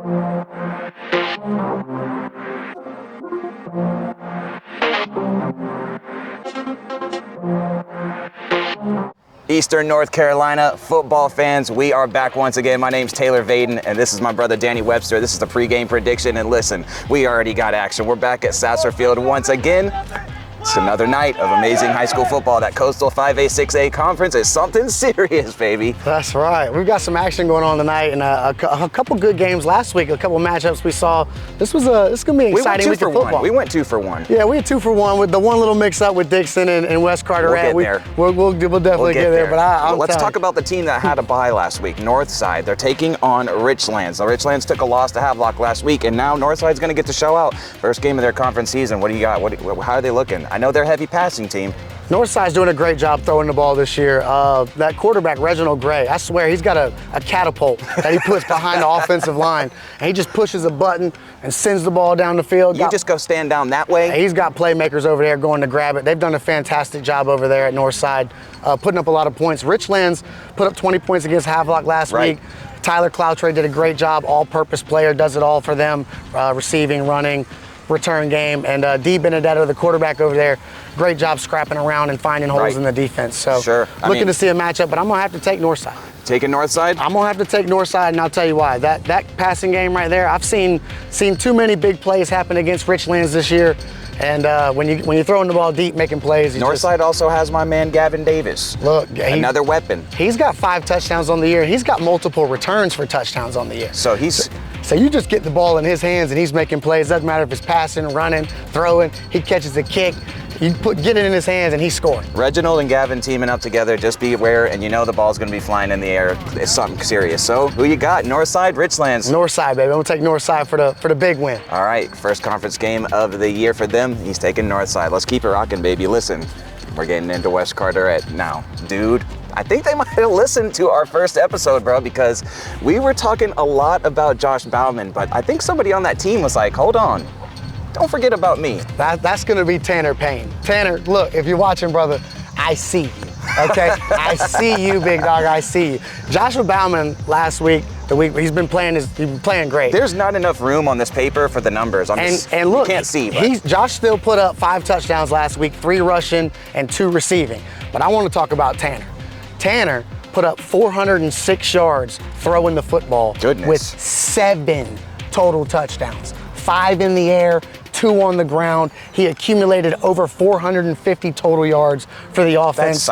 Eastern North Carolina football fans, we are back once again. My name's Taylor Vaden, and this is my brother Danny Webster. This is the pregame prediction, and listen, we already got action. We're back at Sasser Field once again. It's another night of amazing high school football. That Coastal 5A, 6A conference is something serious, baby. That's right. We've got some action going on tonight, and a couple good games last week. A couple matchups we saw. This is gonna be an exciting week of football. We went 2 for 1. Yeah, we had 2 for 1 with the one little mix-up with Dixon and West Carteret. We'll get there. We'll definitely get there. But let's talk about the team that had a bye last week. Northside. They're taking on Richlands. The Richlands took a loss to Havelock last week, and now Northside's going to get to show out. First game of their conference season. What do you got? How are they looking? I know they're heavy passing team. Northside's doing a great job throwing the ball this year. That quarterback, Reginald Gray, I swear he's got a catapult that he puts behind the offensive line, and he just pushes a button and sends the ball down the field. You just go stand down that way? He's got playmakers over there going to grab it. They've done a fantastic job over there at Northside, putting up a lot of points. Richlands put up 20 points against Havelock last week. Tyler Cloutre did a great job, all-purpose player, does it all for them, receiving, running, return game, and D. Benedetto, the quarterback over there, great job scrapping around and finding holes in the defense. So looking to see a matchup, but I'm going to have to take Northside. Taking Northside? I'm going to have to take Northside, and I'll tell you why. That passing game right there, I've seen too many big plays happen against Richlands this year. And when you're throwing the ball deep, making plays. Northside also has my man Gavin Davis. Look, another weapon. He's got 5 touchdowns on the year. He's got multiple returns for touchdowns on the year. So So you just get the ball in his hands and he's making plays. Doesn't matter if it's passing, running, throwing. He catches a kick. You get it in his hands and he's scoring. Reginald and Gavin teaming up together. Just be aware, and you know the ball's going to be flying in the air. It's something serious. So who you got? Northside, Richlands? Northside, baby. I'm going to take Northside for the big win. All right, first conference game of the year for them. He's taking Northside. Let's keep it rocking, baby. Listen, we're getting into West Carteret now. Dude, I think they might have listened to our first episode, bro, because we were talking a lot about Josh Bauman, but I think somebody on that team was like, hold on. Don't forget about me. That's going to be Tanner Payne. Tanner, look, if you're watching, brother, I see you, okay? I see you, big dog, I see you. Joshua Bauman last week, he's been playing great. There's not enough room on this paper for the numbers. And look, you can't see. Josh still put up 5 touchdowns last week, 3 rushing and 2 receiving. But I want to talk about Tanner. Tanner put up 406 yards throwing the football with 7 total touchdowns. 5 in the air, 2 on the ground. He accumulated over 450 total yards for the offense.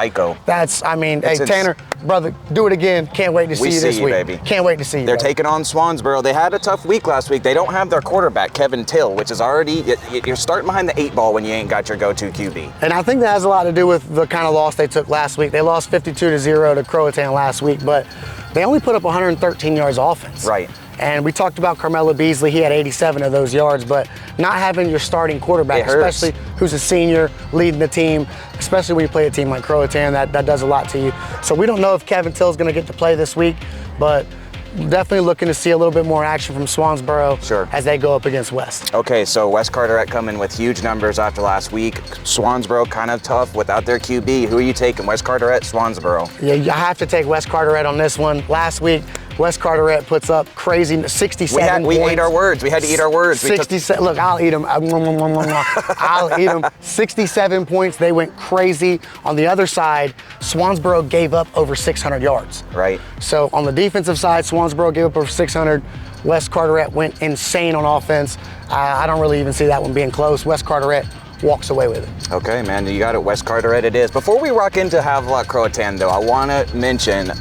That's psycho. Hey, Tanner, brother, do it again. Can't wait to see you this week. Baby. Can't wait to see you. They're taking on Swansboro. They had a tough week last week. They don't have their quarterback, Kevin Till, which is already, you're starting behind the 8 ball when you ain't got your go-to QB. And I think that has a lot to do with the kind of loss they took last week. They lost 52-0 to Croatan last week, but they only put up 113 yards offense. Right. And we talked about Carmelo Beasley. He had 87 of those yards, but not having your starting quarterback, especially who's a senior, leading the team, especially when you play a team like Croatan, that does a lot to you. So we don't know if Kevin Till's going to get to play this week, but definitely looking to see a little bit more action from Swansboro as they go up against West. Okay, so West Carteret coming with huge numbers after last week. Swansboro kind of tough without their QB. Who are you taking, West Carteret, Swansboro? Yeah, you have to take West Carteret on this one. Last week, West Carteret puts up crazy 67 points. We ate our words. We had to eat our words. Look, I'll eat them. I'll eat them. 67 points. They went crazy. On the other side, Swansboro gave up over 600 yards. Right. So on the defensive side, Swansboro gave up over 600. West Carteret went insane on offense. I don't really even see that one being close. West Carteret walks away with it. Okay, man, you got it. West Carteret it is. Before we rock into Havelock Croatan, though, I want to mention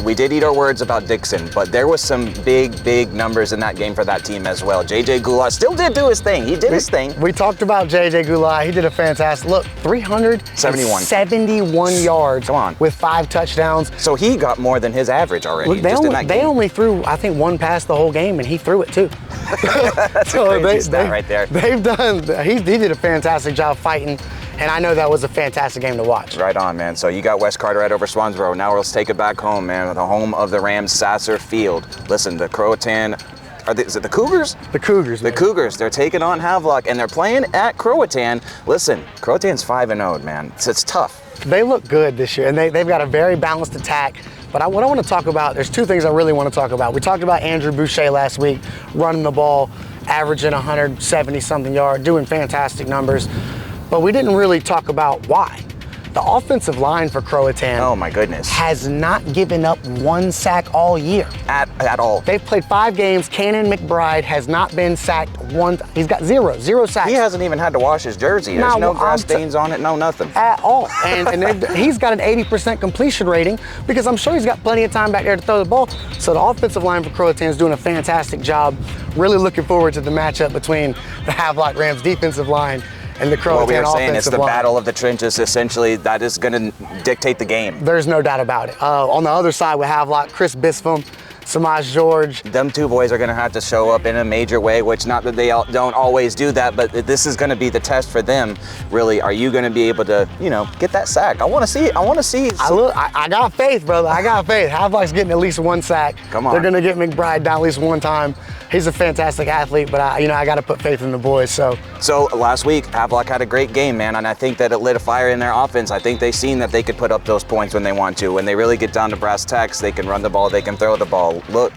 we did eat our words about Dixon, but there was some big numbers in that game for that team as well. J.J. Goulat still did do his thing. He did his thing. We talked about J.J. Goulat. He did a fantastic, look, 371 yards with 5 touchdowns. So he got more than his average already. Look, they only threw, I think, 1 pass the whole game, and he threw it too. That's a crazy stat right there. He did a fantastic job fighting. And I know that was a fantastic game to watch. Right on, man. So you got West Carteret over Swansboro. Now let's take it back home, man. The home of the Rams, Sasser Field. Listen, the Croatan, is it the Cougars? The Cougars. The Cougars. They're taking on Havelock, and they're playing at Croatan. Listen, Croatan's 5-0, man. It's tough. They look good this year, and they've got a very balanced attack. But what I want to talk about, there's two things I really want to talk about. We talked about Andrew Boucher last week, running the ball, averaging 170-something yards, doing fantastic numbers. But we didn't really talk about why. The offensive line for Croatan, oh my goodness, has not given up one sack all year. At all. They've played 5 games. Cannon McBride has not been sacked once. He's got zero sacks. He hasn't even had to wash his jersey. There's no grass stains on it, no nothing. At all. And he's got an 80% completion rating because I'm sure he's got plenty of time back there to throw the ball. So the offensive line for Croatan is doing a fantastic job. Really looking forward to the matchup between the Havelock Rams defensive line and the Croatan what we were saying, offensive it's the line. battle of the trenches, essentially. That is going to dictate the game. There's no doubt about it. On the other side with Havelock, Chris Bispham, Samaj George. Them two boys are going to have to show up in a major way, which not that they don't always do that, but this is going to be the test for them. Really, are you going to be able to, get that sack? I want to see. I got faith, brother. I got faith. Havelock's getting at least 1 sack. Come on. They're going to get McBride down at least 1 time. He's a fantastic athlete, but I got to put faith in the boys. So last week, Havelock had a great game, man, and I think that it lit a fire in their offense. I think they've seen that they could put up those points when they want to. When they really get down to brass tacks, they can run the ball, they can throw the ball. Look,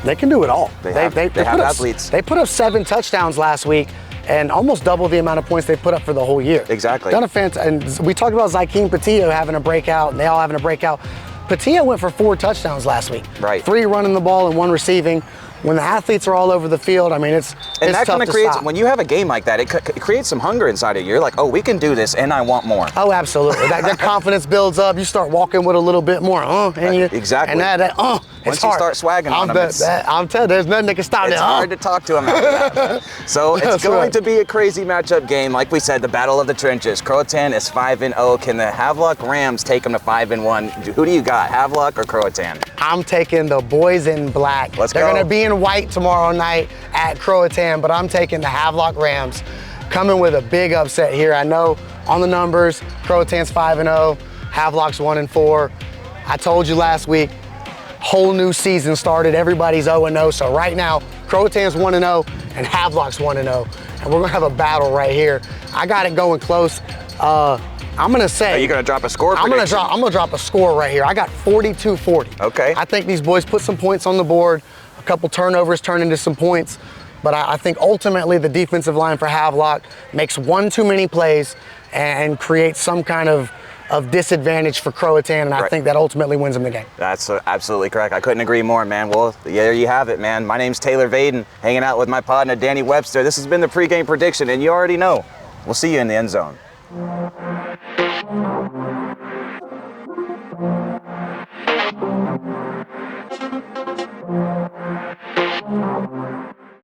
they can do it all. They have athletes. They put up 7 touchdowns last week and almost double the amount of points they put up for the whole year. Exactly. Done a and we talked about Zykeem Patillo having a breakout, and they all having a breakout. Patillo went for 4 touchdowns last week. Right. 3 running the ball and 1 receiving. When the athletes are all over the field, I mean, it's that tough kind of to creates, stop. when you have a game like that, it creates some hunger inside of you. You're like, oh, we can do this, and I want more. Oh, absolutely. That confidence builds up. You start walking with a little bit more, exactly. And once you start swagging on them, I'm telling you, there's nothing that can stop it. It's hard to talk to them after that. So it's going to be a crazy matchup game. Like we said, the battle of the trenches. Croatan is 5-0. Can the Havelock Rams take them to 5-1? Who do you got, Havelock or Croatan? I'm taking the boys in black. They're going to be in white tomorrow night at Croatan, but I'm taking the Havelock Rams. Coming with a big upset here. I know on the numbers, Croatan's 5-0, Havelock's 1-4. I told you last week, whole new season started. Everybody's 0-0. So right now, Croatan's 1-0 and Havelock's 1-0. And we're gonna have a battle right here. I got it going close. I'm gonna say. Are you gonna drop a score prediction? I'm gonna drop a score right here. I got 42-40. Okay. I think these boys put some points on the board. A couple turnovers turn into some points. But I think ultimately the defensive line for Havelock makes 1 too many plays and creates some kind of disadvantage for Croatan, and I think that ultimately wins them the game. That's absolutely correct. I couldn't agree more, man. Well, there you have it, man. My name's Taylor Vaden, hanging out with my partner, Danny Webster. This has been the pregame prediction, and you already know. We'll see you in the end zone.